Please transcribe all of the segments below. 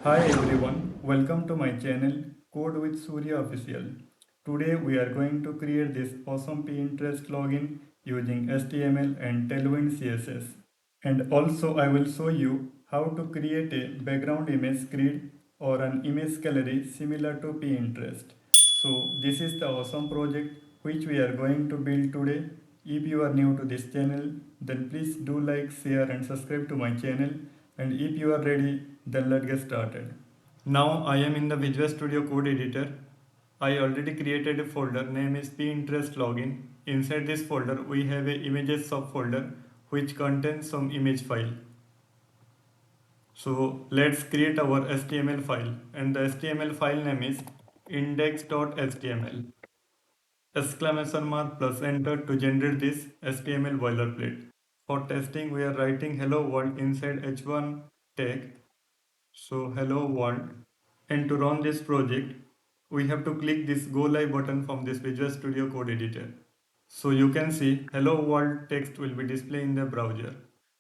Hi everyone, welcome to my channel Code with Surya Official. Today we are going to create this awesome Pinterest login using HTML and Tailwind CSS. And also I will show you how to create a background image grid or an image gallery similar to Pinterest. So this is the awesome project which we are going to build today. If you are new to this channel, then please do like, share and subscribe to my channel. And if you are ready, then let's get started. Now I am in the Visual Studio Code Editor. I already created a folder name is Pinterest login. Inside this folder we have a images subfolder which contains some image file. So let's create our HTML file, and the HTML file name is index.html. Exclamation mark plus enter to generate this HTML boilerplate. For testing we are writing hello world inside h1 tag. So hello world, and to run this project we have to click this go live button from this Visual Studio Code Editor. So you can see hello world text will be displayed in the browser.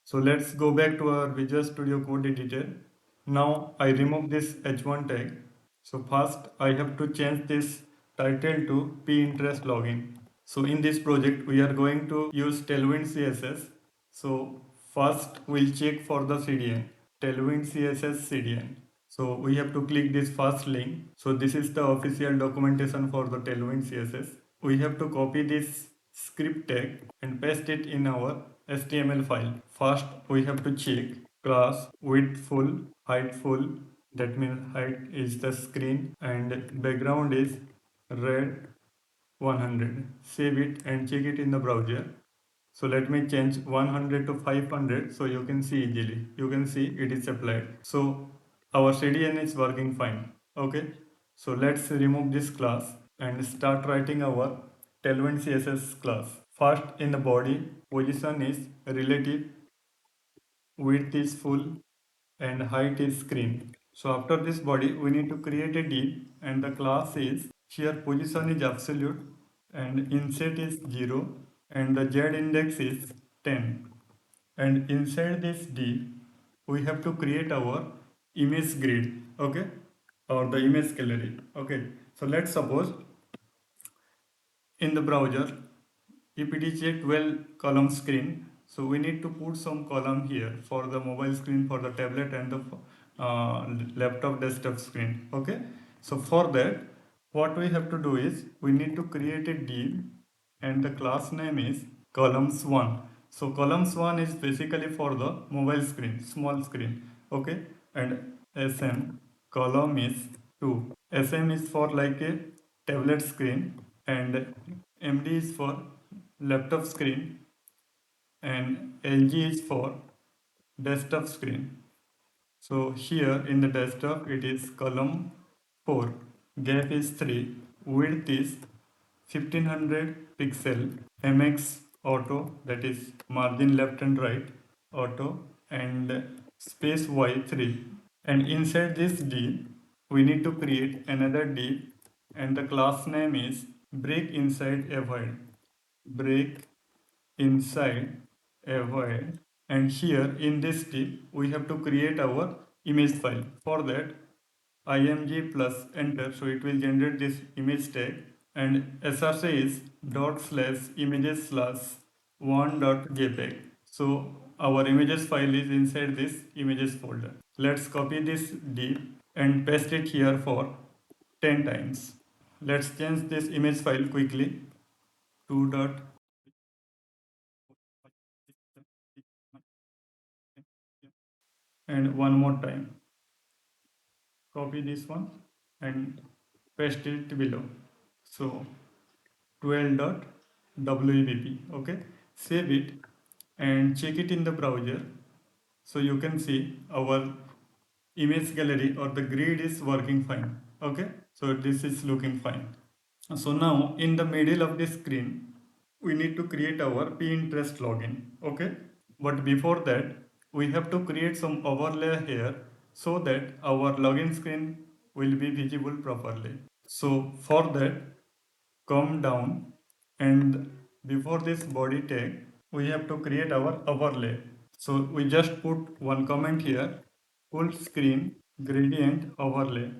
So let's go back to our Visual Studio Code Editor. Now I remove this h1 tag. So first I have to change this title to Pinterest login. So in this project we are going to use Tailwind CSS. So first we'll check for the CDN, Tailwind CSS CDN. So we have to click this first link. So this is the official documentation for the Tailwind CSS. We have to copy this script tag and paste it in our HTML file. First we have to check class width full, height full. That means height is the screen and background is red 100. Save it and check it in the browser. So let me change 100 to 500 so you can see easily. You can see it is applied. So our CDN is working fine. Okay. So let's remove this class and start writing our Tailwind CSS class. First in the body, position is relative, width is full and height is screen. So after this body we need to create a div and the class is here position is absolute and inset is 0 and the z index is 10, and inside this div we have to create our image grid, okay, or the image gallery. Okay, so let's suppose in the browser if it is a 12 column screen, so we need to put some column here for the mobile screen, for the tablet and the laptop desktop screen. Okay, so for that what we have to do is we need to create a div and the class name is columns1. So columns1 is basically for the mobile screen, small screen. Okay, and sm column is 2. Sm is for like a tablet screen and md is for laptop screen and lg is for desktop screen. So here in the desktop it is column 4, gap is 3, width is 1500 pixel, mx auto, that is margin left and right auto, and space y3. And inside this div we need to create another div and the class name is break inside avoid, break inside avoid. And here in this div we have to create our image file. For that img plus enter, so it will generate this image tag, and src is dot slash images slash one dot jpeg. So our images file is inside this images folder. Let's copy this div and paste it here for 10 times. Let's change this image file quickly. 2 dot and one more time copy this one and paste it below. So 12.webp. Okay, save it and check it in the browser. So you can see our image gallery or the grid is working fine. Okay, so this is looking fine. So now in the middle of the screen we need to create our Pinterest login. Okay, but before that we have to create some overlay here so that our login screen will be visible properly. So for that come down and before this body tag we have to create our overlay. So we just put one comment here, full screen gradient overlay.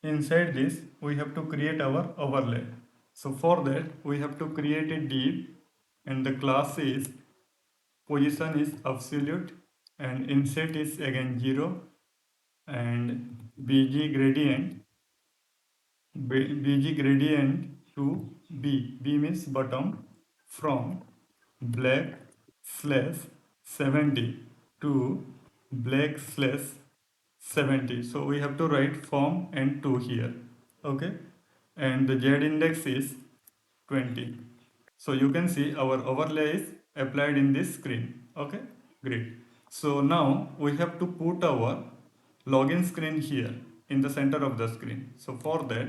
Inside this, we have to create our overlay. So for that, we have to create a div, and the class is position is absolute, and inset is again 0, and bg gradient to b means bottom, from black slash 70 to black slash 70. So we have to write from and to here. Okay, and the z index is 20. So you can see our overlay is applied in this screen. Okay, great. So now we have to put our login screen here in the center of the screen. So for that,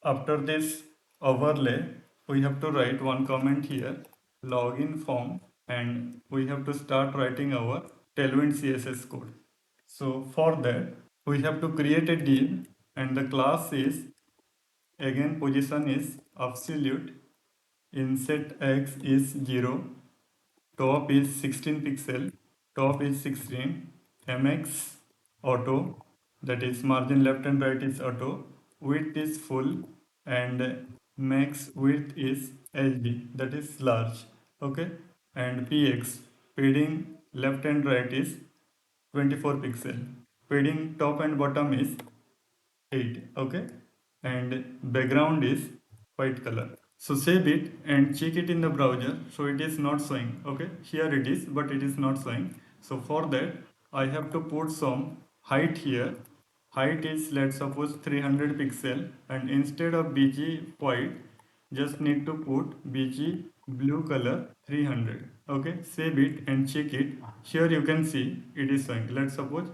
after this overlay, we have to write one comment here, login form, and we have to start writing our Tailwind CSS code. So for that, we have to create a div, and the class is again position is absolute, inset x is 0, top is 16 pixel, top is 16, mx auto, that is margin left and right is auto, width is full, and max width is HD, that is large. Okay, and px, padding left and right is 24 pixel, padding top and bottom is 8. Okay, and background is white color. So save it and check it in the browser. So it is not showing. Okay, here it is, but it is not showing. So for that, I have to put some height here. Height is, let's suppose, 300 pixel, and instead of bg white, just need to put bg blue color 300. Okay, save it and check it. Here you can see it is showing. Let's suppose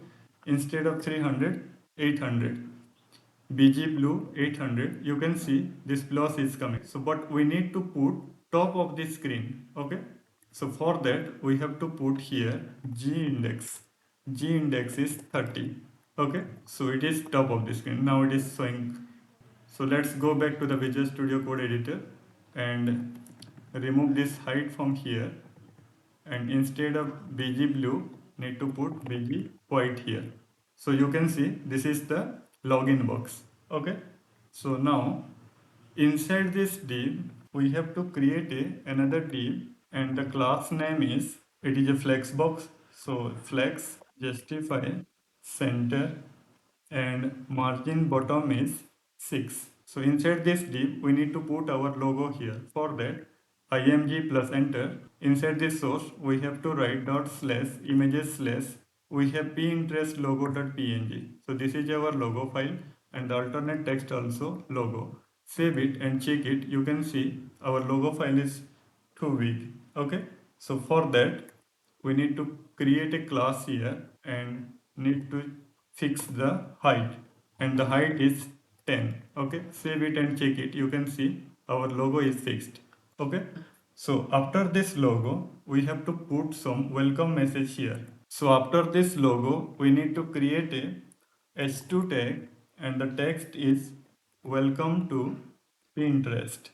instead of 300, 800. BG blue 800, you can see this plus is coming. So but we need to put top of the screen. Okay, so for that we have to put here G index is 30. Okay, so it is top of the screen. Now it is showing. So let's go back to the Visual Studio Code editor and remove this height from here, and instead of BG blue need to put BG white here. So you can see this is the login box. Okay, so now inside this div we have to create another div, and the class name is, it is a flex box. So flex justify center, and margin bottom is 6. So inside this div we need to put our logo here. For that, img plus enter. Inside this source we have to write dot slash images slash we have pinterest logo.png. So this is our logo file, and the alternate text also logo. Save it and check it. You can see our logo file is too big. Okay, so for that we need to create a class here and need to fix the height, and the height is 10. Okay, save it and check it. You can see our logo is fixed. Okay, so after this logo we have to put some welcome message here. So after this logo we need to create a h2 tag, and the text is welcome to Pinterest.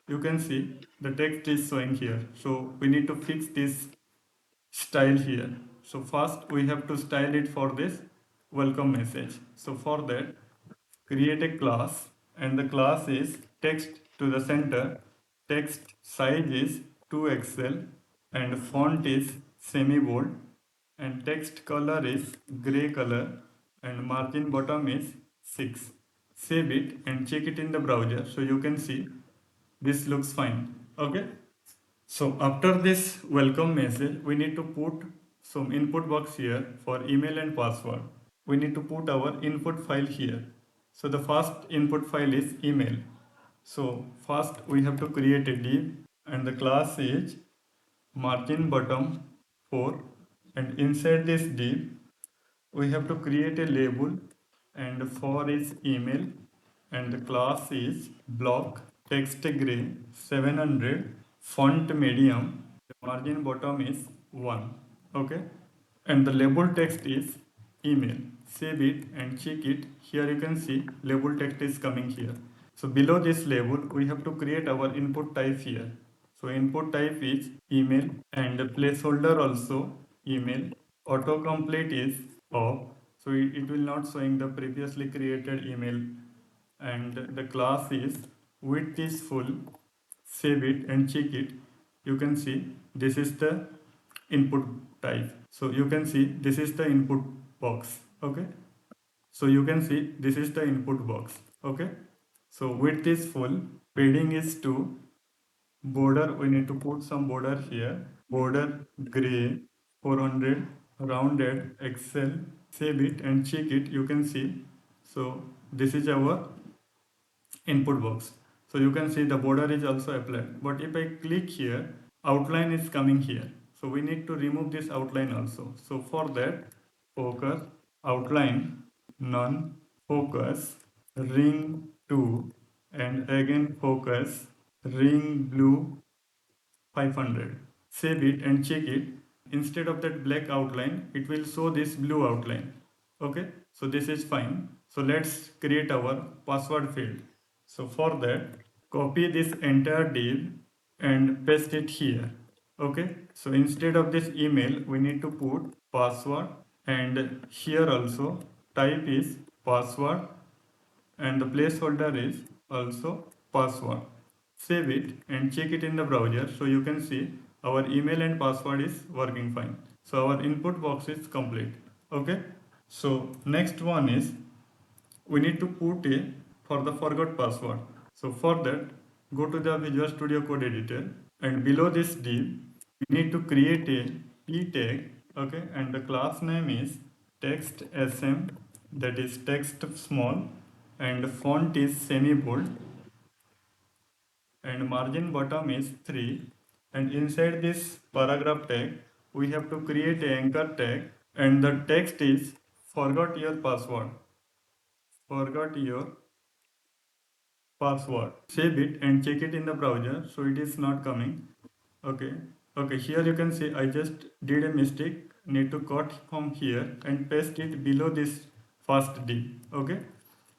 You can see the text is showing here. So we need to fix this style here. So first we have to style it for this welcome message. So for that, create a class, and the class is text to the center, text size is 2XL, and font is semi bold, and text color is gray color, and margin bottom is 6. Save it and check it in the browser. So you can see this looks fine. Okay, so after this welcome message, we need to put some input box here for email and password. We need to put our input file here. So the first input file is email. So first we have to create a div, and the class is margin bottom 4, and inside this div we have to create a label, and for is email, and the class is block text gray 700, font medium, the margin bottom is 1. Okay, and the label text is email. Save it and check it. Here you can see label text is coming here. So below this label we have to create our input type here. So input type is email, and the placeholder also email. Autocomplete is off. so it will not showing the previously created email, and the class is width is full. Save it and check it. You can see this is the input type, so you can see this is the input box. Okay, so you can see this is the input box. Okay, so width is full, padding is 2, border we need to put some border here, border gray 400, rounded excel. Save it and check it. You can see, so this is our input box. So you can see the border is also applied, but if I click here, outline is coming here, so we need to remove this outline also. So for that, focus outline none, focus ring 2, and again focus ring blue 500. Save it and check it. Instead of that black outline, it will show this blue outline. Okay, so this is fine. So let's create our password field. So for that, copy this entire div and paste it here. Okay, so instead of this email, we need to put password, and here also type is password, and the placeholder is also password. Save it and check it in the browser, so you can see our email and password is working fine. So our input box is complete. Okay, so next one is we need to put a for the forgot password. So for that, go to the Visual Studio Code editor, and below this div we need to create a p tag. Okay, and the class name is text sm, that is text small, and font is semi bold, and margin bottom is 3, and inside this paragraph tag we have to create a anchor tag, and the text is forgot your password, forgot your password. Save it and check it in the browser, so it is not coming. Okay, okay, here you can see I just did a mistake, need to cut from here and paste it below this first d. Okay,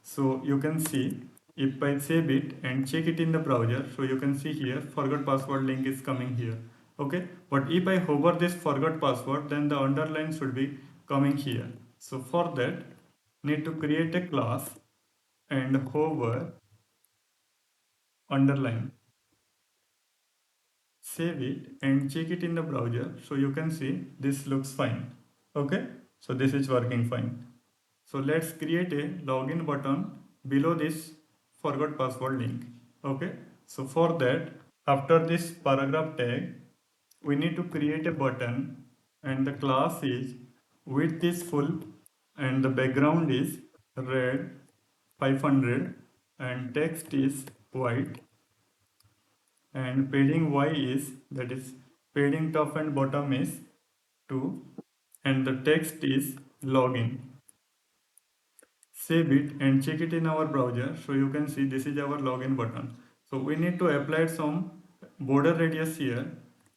so you can see if I save it and check it in the browser, so you can see here forgot password link is coming here. Okay, but if I hover this forgot password, then the underline should be coming here. So for that, need to create a class and hover underline. Save it and check it in the browser, so you can see this looks fine. Okay, so this is working fine. So let's create a login button below this forgot password link. Okay, so for that, after this paragraph tag, we need to create a button, and the class is width is full, and the background is red 500, and text is white, and padding y is, that is padding top and bottom is 2, and the text is login. Save it and check it in our browser, so you can see this is our login button. So we need to apply some border radius here.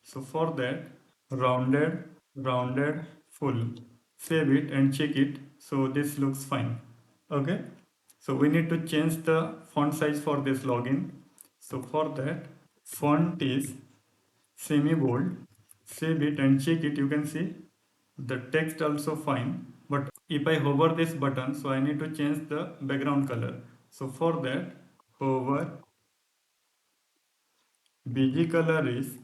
So for that, rounded full. Save it and check it, so this looks fine. Okay, so we need to change the font size for this login. So for that, font is semi bold. Save it and check it. You can see the text also fine, but if I hover this button, so I need to change the background color. So for that, hover, bg color is,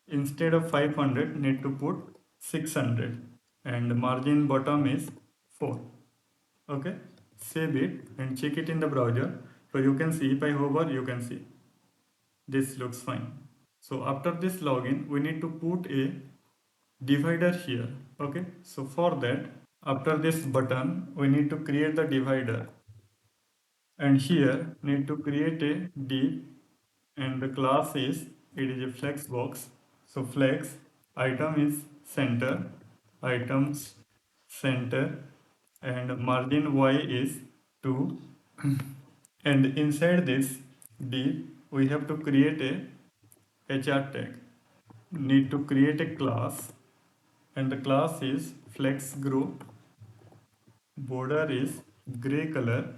instead of 500 need to put 600, and margin bottom is 4. Okay, save it and check it in the browser, so you can see if I hover, you can see this looks fine. So after this login, we need to put a divider here. Okay, so for that, after this button, we need to create the divider, and here need to create a div, and the class is, it is a flex box. So flex item is center, items center, and margin y is 2, and inside this div we have to create a hr tag. Need to create a class, and the class is flex group, border is gray color,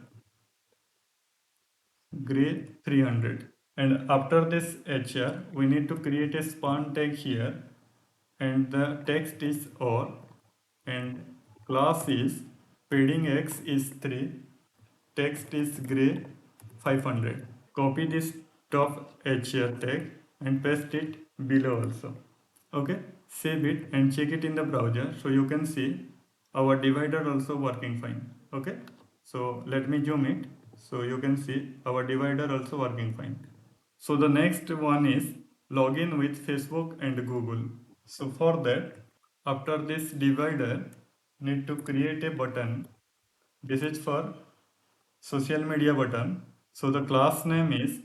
gray 300, and after this hr we need to create a span tag here, and the text is or, and class is padding X is 3, text is gray 500. Copy this top HR tag and paste it below also. Okay, save it and check it in the browser so you can see our divider also working fine. Okay, so let me zoom it so you can see our divider also working fine. So the next one is login with Facebook and Google. So for that, after this divider, need to create a button. This is for social media button. So the class name is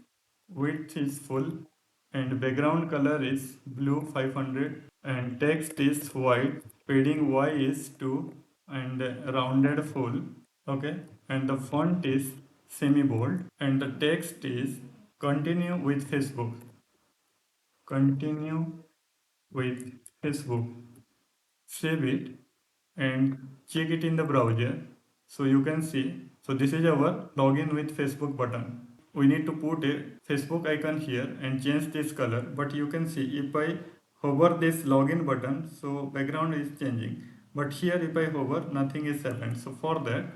width is full and background color is blue 500 and text is white. Padding Y is 2 and rounded full. Okay, and the font is semi bold and the text is continue with Facebook. Continue with Facebook. Save it and check it in the browser so you can see. So this is our login with Facebook button. We need to put a Facebook icon here and change this color, but you can see if I hover this login button, so background is changing, but here if I hover, nothing is happened. So for that,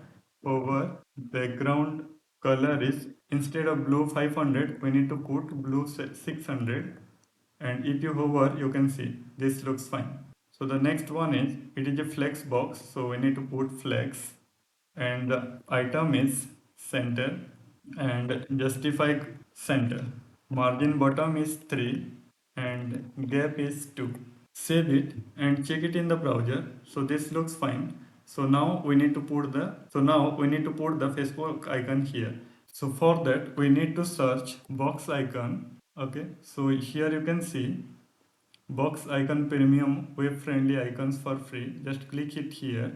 over background color is instead of blue 500 we need to put blue 600, and if you hover you can see this looks fine. So the next one is it is a flex box, so we need to put flex and the item is center and justify center. Margin bottom is 3 and gap is 2. Save it and check it in the browser. So this looks fine. So now we need to put the Facebook icon here. So for that we need to search box icon. Okay, so here you can see box icon premium web friendly icons for free. Just click it here,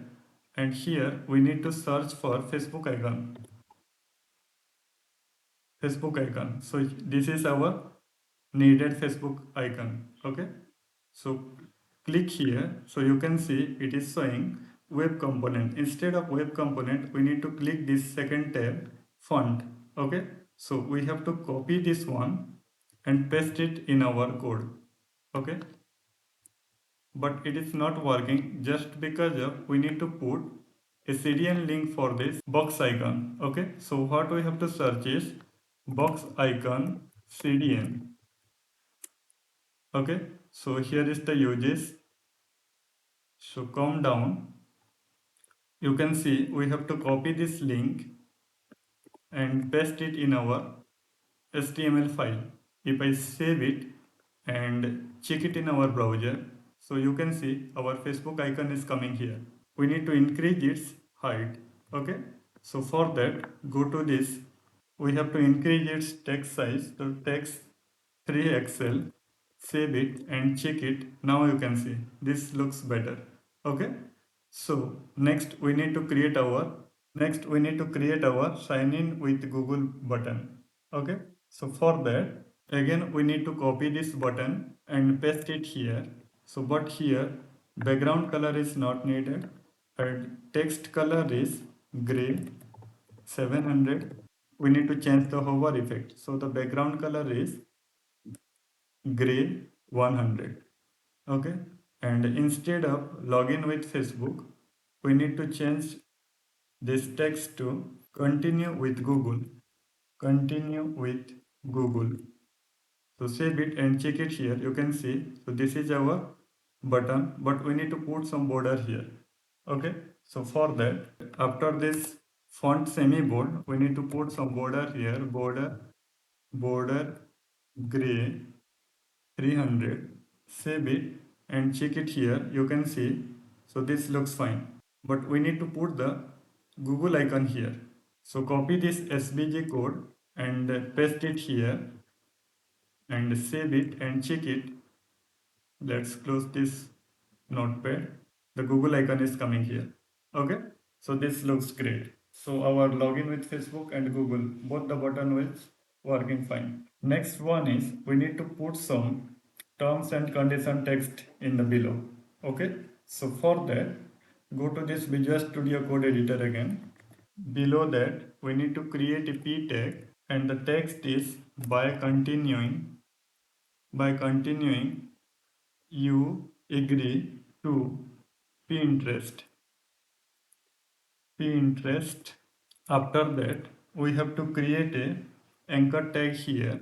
and here we need to search for Facebook icon. So this is our needed Facebook icon. Okay, so click here so you can see it is showing web component. Instead of web component we need to click this second tab, font. Okay, so we have to copy this one and paste it in our code. Okay, but it is not working just because of we need to put a CDN link for this box icon. Okay, so what we have to search is box icon CDN. Okay, so here is the uses. So come down, you can see we have to copy this link and paste it in our HTML file. If I save it and check it in our browser, so you can see our Facebook icon is coming here. We need to increase its height. Okay, so for that go to this, we have to increase its text size to text 3XL. Save it and check it. Now you can see this looks better. Okay, so next we need to create our sign in with Google button. Okay, so for that again we need to copy this button and paste it here. So but here background color is not needed and text color is gray 700. We need to change the hover effect, so the background color is gray 100. Okay, and instead of login with Facebook we need to change this text to continue with Google. Continue with Google. So save it and check it here. You can see, so this is our button, but we need to put some border here. Okay, so for that after this font semi bold we need to put some border here. Border gray 300. Save it and check it here. You can see, so this looks fine, but we need to put the Google icon here. So copy this SVG code and paste it here and save it and check it. Let's close this notepad. The Google icon is coming here. Okay, so this looks great. So our login with Facebook and Google, both the button is working fine. Next one is we need to put some terms and condition text in the below. Okay, so for that go to this Visual Studio Code editor again. Below that we need to create a p tag and the text is by continuing you agree to Pinterest. Pinterest. After that, we have to create a anchor tag here,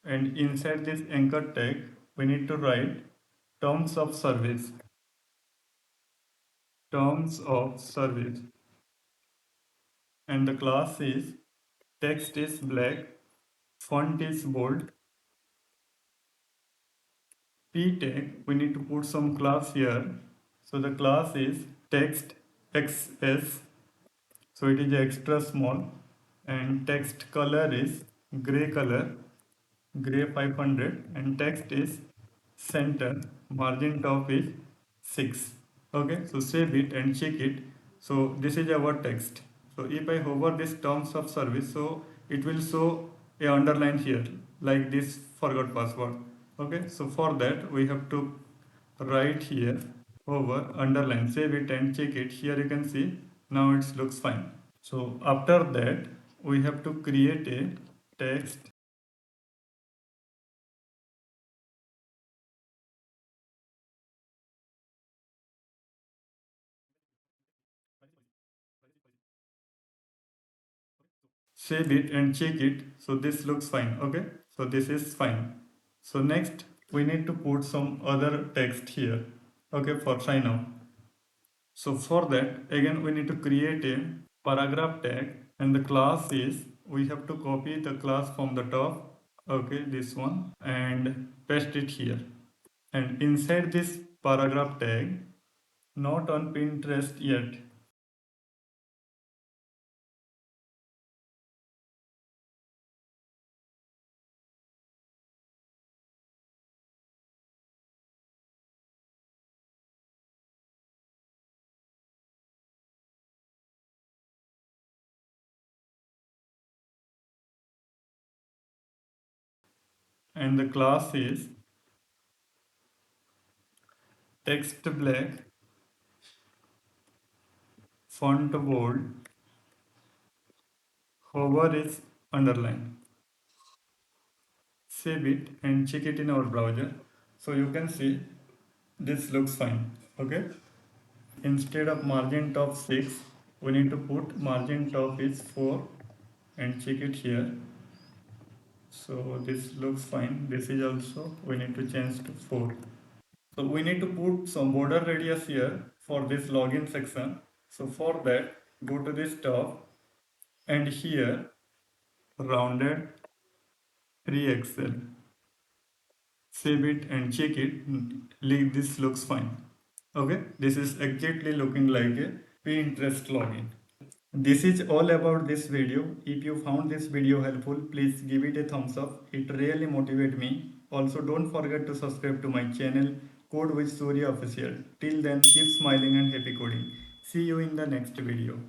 and inside this anchor tag, we need to write terms of service. Terms of service, and the class is text is black, font is bold. P tag, we need to put some class here. So the class is text xs, so it is extra small, and text color is gray color, gray 500, and text is center, margin top is 6. Okay, so save it and check it. So this is our text. So if I hover this terms of service, so it will show a underline here like this forgot password. Okay, so for that we have to write here over underline, save it and check it. Here you can see now it looks fine. So after that we have to create a text. Save it and check it. So this looks fine. Okay, so this is fine. So next we need to put some other text here. Okay, for sign up. So for that again we need to create a paragraph tag, and the class is, we have to copy the class from the top. Okay, this one, and paste it here. And inside this paragraph tag, not on Pinterest yet, and the class is text black, font bold, hover is underline. Save it and check it in our browser. So you can see this looks fine. Okay, instead of margin top 6, we need to put margin top is 4, and check it here. So this looks fine. This is also, we need to change to 4. So we need to put some border radius here for this login section. So for that, go to this top, and here rounded 3XL. Save it and check it. This looks fine. Okay, this is exactly looking like a Pinterest login. This is all about this video. If you found this video helpful, please give it a thumbs up. It really motivates me. Also, don't forget to subscribe to my channel, Code with Surya Official. Till then, keep smiling and happy coding. See you in the next video.